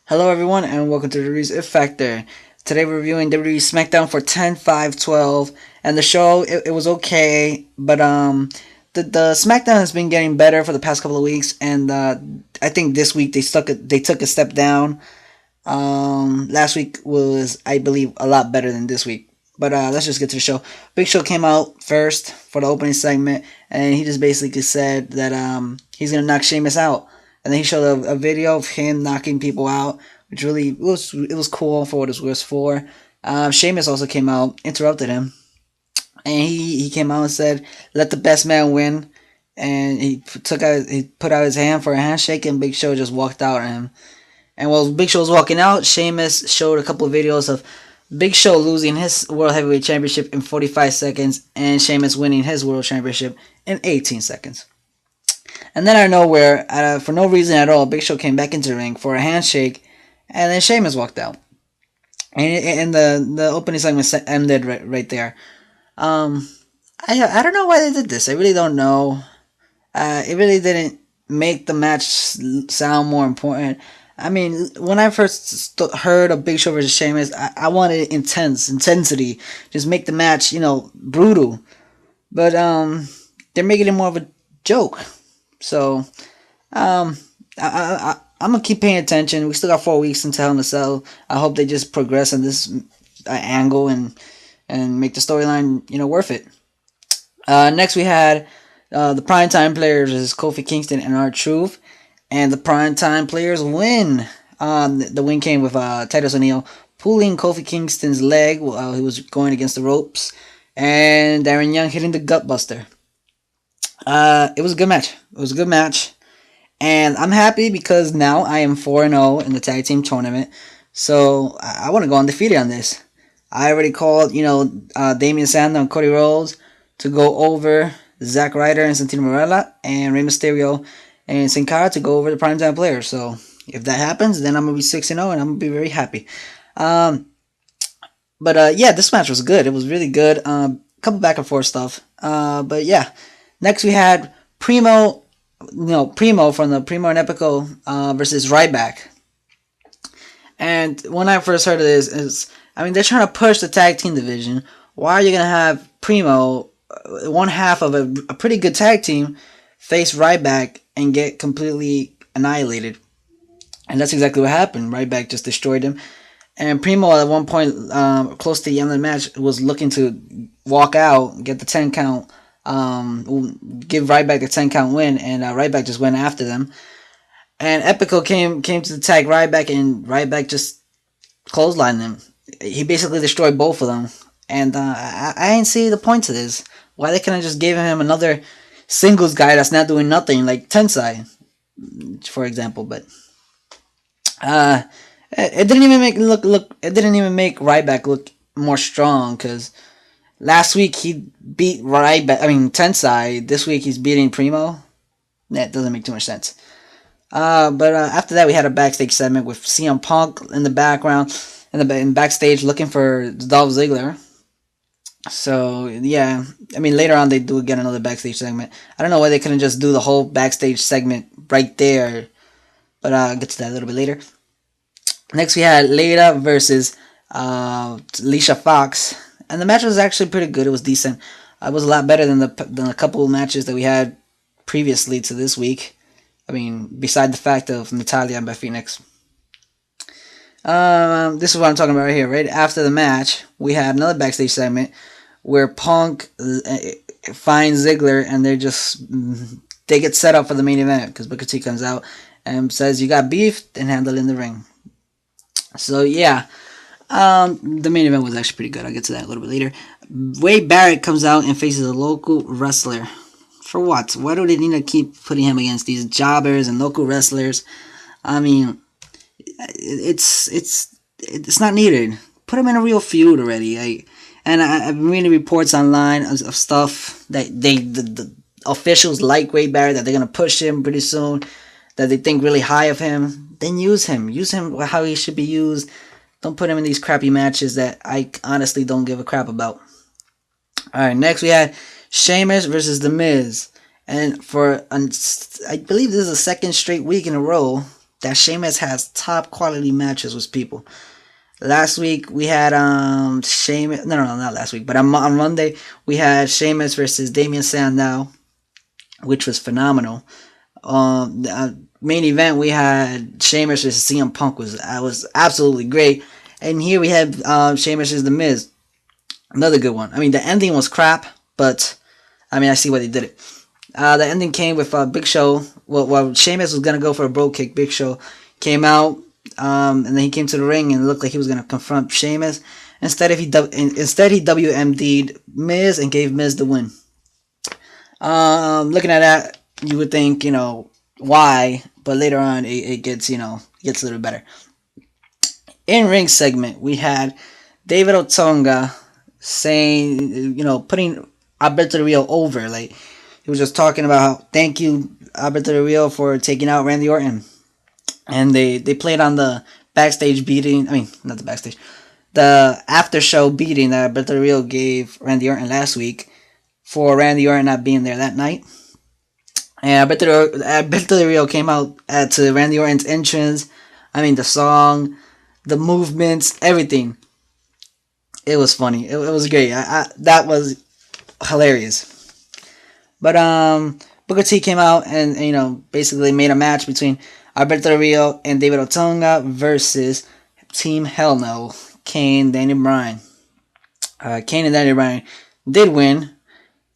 Hello everyone and welcome to the Reese If Factor. Today we're reviewing WWE SmackDown for 10/5/12, and the show it was okay, but the SmackDown has been getting better for the past couple of weeks, and I think this week they took a step down. Last week was, I believe, a lot better than this week. But let's just get to the show. Big Show came out first for the opening segment, and he just basically said that he's gonna knock Sheamus out. And then he showed a video of him knocking people out, which really it was cool for what it was for. Sheamus also came out, interrupted him, and he came out and said, "Let the best man win." And he put out his hand for a handshake, and Big Show just walked out on him. And while Big Show was walking out, Sheamus showed a couple of videos of Big Show losing his World Heavyweight Championship in 45 seconds, and Sheamus winning his World Championship in 18 seconds. And then out of nowhere, for no reason at all, Big Show came back into the ring for a handshake, and then Sheamus walked out. And the opening segment ended right there. I don't know why they did this. I really don't know. It really didn't make the match sound more important. I mean, when I first heard of Big Show versus Sheamus, I wanted intensity. Just make the match, brutal. But they're making it more of a joke. So, I'm gonna keep paying attention. We still got 4 weeks until Hell in a Cell. I hope they just progress on this angle and make the storyline, worth it. Next we had the Primetime Players versus Kofi Kingston and R-Truth, and the Primetime Players win. The win came with Titus O'Neil pulling Kofi Kingston's leg while he was going against the ropes, and Darren Young hitting the Gutbuster. It was a good match. And I'm happy because now I am 4-0 in the tag team tournament. So I want to go undefeated on this. I already called, Damian Sandow and Cody Rhodes to go over Zack Ryder and Santino Marella, and Rey Mysterio and Sin Cara to go over the Primetime Players. So if that happens, then I'm gonna be 6-0 and I'm gonna be very happy. But this match was good. It was really good. Couple back and forth stuff. But yeah. Next we had Primo from the Primo and Epico versus Ryback. And when I first heard of this, they're trying to push the tag team division. Why are you going to have Primo, one half of a pretty good tag team, face Ryback and get completely annihilated? And that's exactly what happened. Ryback just destroyed him. And Primo at one point, close to the end of the match, was looking to walk out, get the 10 count, give Ryback the 10 count win, and Ryback just went after them. And Epico came to tag Ryback, and Ryback just clotheslined him. He basically destroyed both of them. And I ain't see the point to this. Why they couldn't just give him another singles guy that's not doing nothing, like Tensai, for example. But it didn't even make Ryback look more strong, because last week he beat Tensai. This week he's beating Primo. That doesn't make too much sense. But after that we had a backstage segment with CM Punk in the background, in backstage looking for Dolph Ziggler. So yeah, later on they do get another backstage segment. I don't know why they couldn't just do the whole backstage segment right there. But I'll get to that a little bit later. Next we had Lita versus Alicia Fox. And the match was actually pretty good. It was decent. It was a lot better than a couple of matches that we had previously to this week. Beside the fact of Natalya and Beth Phoenix. This is what I'm talking about right here. Right after the match, we had another backstage segment where Punk finds Ziggler, and they get set up for the main event because Booker T comes out and says, "You got beef, and handle it in the ring." So yeah. The main event was actually pretty good. I'll get to that a little bit later. Wade Barrett comes out and faces a local wrestler. For what? Why do they need to keep putting him against these jobbers and local wrestlers? It's not needed. Put him in a real feud already. I've been reading reports online of stuff that the officials like Wade Barrett, that they're gonna push him pretty soon, that they think really high of him. Then use him how he should be used. Don't put him in these crappy matches that I honestly don't give a crap about. Alright, next we had Sheamus versus The Miz. And I believe this is the second straight week in a row that Sheamus has top quality matches with people. Last week we had Sheamus. No, not last week, but on Monday we had Sheamus versus Damian Sandow, which was phenomenal. The main event we had Sheamus versus CM Punk was absolutely great, and here we had Sheamus versus The Miz, another good one. I mean, the ending was crap, but I mean, I see why they did it. The ending came with Big Show. While Sheamus was gonna go for a bro kick, Big Show came out, and then he came to the ring and it looked like he was gonna confront Sheamus. Instead, he WMD'd Miz and gave Miz the win. Looking at that, you would think, why, but later on it gets a little better. In ring segment, we had David Otunga saying, putting Alberto Del Rio over. Like, he was just talking about how, thank you, Alberto Del Rio, for taking out Randy Orton. And they played on the backstage beating. I mean, not the backstage. The after show beating that Alberto Del Rio gave Randy Orton last week for Randy Orton not being there that night. And Alberto Del Rio came out to Randy Orton's entrance. I mean, the song, the movements, everything. It was funny. It was great. That was hilarious. But Booker T came out and basically made a match between Alberto Del Rio and David Otunga versus Team Hell No, Kane, Daniel Bryan. Kane and Daniel Bryan did win.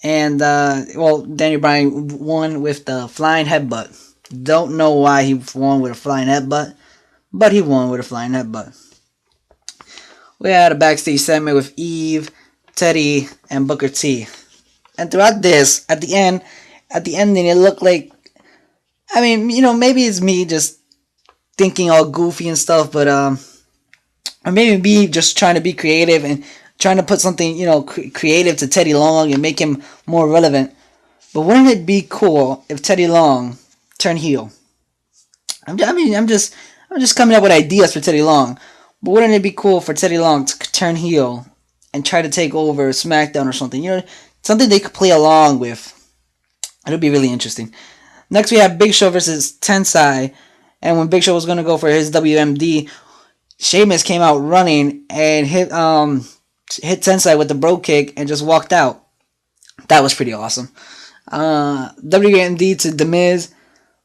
And, Daniel Bryan won with the flying headbutt. Don't know why he won with a flying headbutt, but he won with a flying headbutt. We had a backstage segment with Eve, Teddy, and Booker T. And throughout this, at the ending, it looked like, I mean, maybe it's me just thinking all goofy and stuff, but, or maybe me just trying to be creative and trying to put something, creative to Teddy Long and make him more relevant. But wouldn't it be cool if Teddy Long turned heel? I'm just coming up with ideas for Teddy Long. But wouldn't it be cool for Teddy Long to turn heel and try to take over SmackDown or something? Something they could play along with. It'll be really interesting. Next, we have Big Show versus Tensai. And when Big Show was going to go for his WMD, Sheamus came out running and hit Tensai with the bro kick and just walked out. That was pretty awesome. WMD to The Miz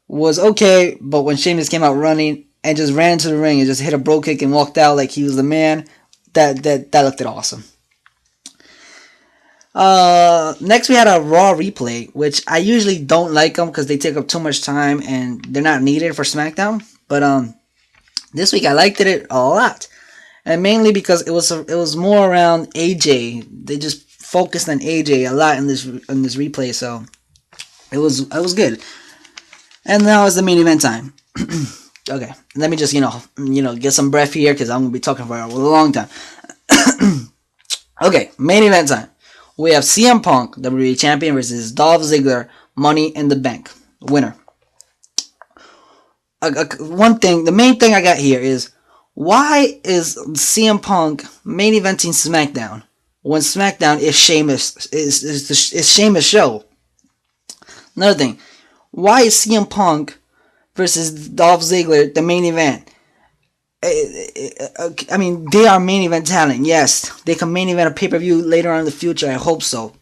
was okay, but when Sheamus came out running and just ran to the ring and just hit a bro kick and walked out like he was the man, that looked awesome. Next we had a Raw replay, which I usually don't like them because they take up too much time and they're not needed for SmackDown. But this week I liked it a lot. And mainly because it was more around AJ. They just focused on AJ a lot in this replay, so it was good. And now is the main event time. Okay, let me just get some breath here because I'm gonna be talking for a long time. Okay, main event time. We have CM Punk, WWE Champion, versus Dolph Ziggler, Money in the Bank winner. The main thing I got here is, why is CM Punk main eventing SmackDown when SmackDown is Sheamus' show? Another thing, why is CM Punk versus Dolph Ziggler the main event? I mean, they are main event talent. Yes, they can main event a pay-per-view later on in the future. I hope so.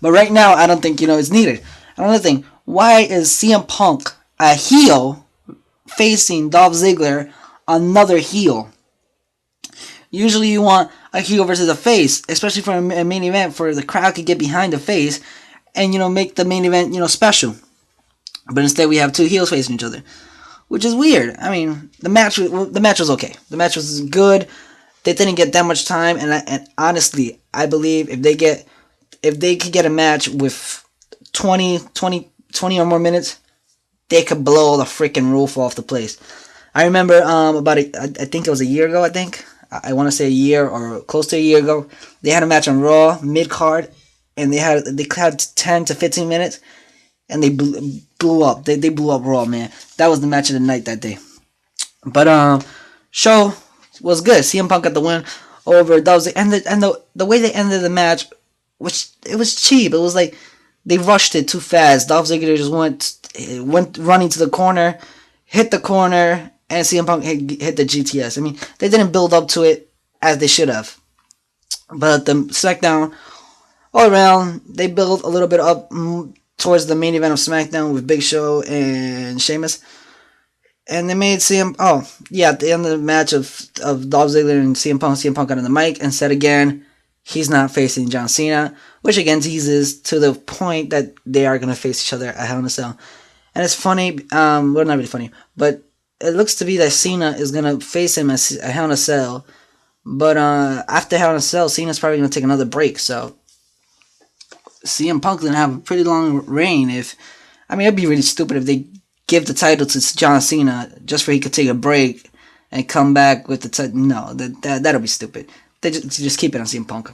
But right now, I don't think it's needed. Another thing, why is CM Punk a heel facing Dolph Ziggler? Another heel. Usually you want a heel versus a face, especially for a main event, for the crowd to get behind the face and make the main event special. But instead we have two heels facing each other, which is weird. I mean, the match was okay. The match was good. They didn't get that much time, and honestly, I believe if they could get a match with 20 or more minutes, they could blow the freaking roof off the place. I remember I think it was a year ago, I want to say a year or close to a year ago, they had a match on Raw, mid-card, and they had 10 to 15 minutes, and they blew up. They blew up Raw, man. That was the match of the night that day. But, show was good. CM Punk got the win over Dolph Ziggler, and the way they ended the match, it was cheap. It was like they rushed it too fast. Dolph Ziggler just went running to the corner, hit the corner, and CM Punk hit the GTS. I mean, they didn't build up to it as they should have. But the SmackDown, all around, they built a little bit up towards the main event of SmackDown with Big Show and Sheamus. And they made CM... Oh, yeah, at the end of the match of Dolph Ziggler and CM Punk got on the mic and said again, he's not facing John Cena, which again teases to the point that they are going to face each other at Hell in a Cell. And it's funny, well, not really funny, but it looks to be that Cena is going to face him at Hell in a Cell. But after Hell in a Cell, Cena's probably going to take another break, so CM Punk's going to have a pretty long reign. It'd be really stupid if they give the title to John Cena just for he could take a break and come back with the title. No, that'll be stupid. They just keep it on CM Punk.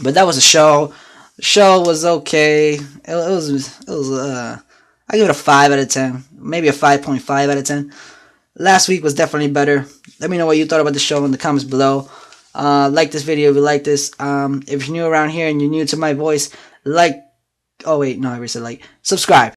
But that was a show. The show was okay. It was I give it a 5 out of 10. Maybe a 5.5 out of 10. Last week was definitely better. Let me know what you thought about the show in the comments below. Like this video if you like this. If you're new around here and you're new to my voice, like... Oh wait, no, I already said like. Subscribe.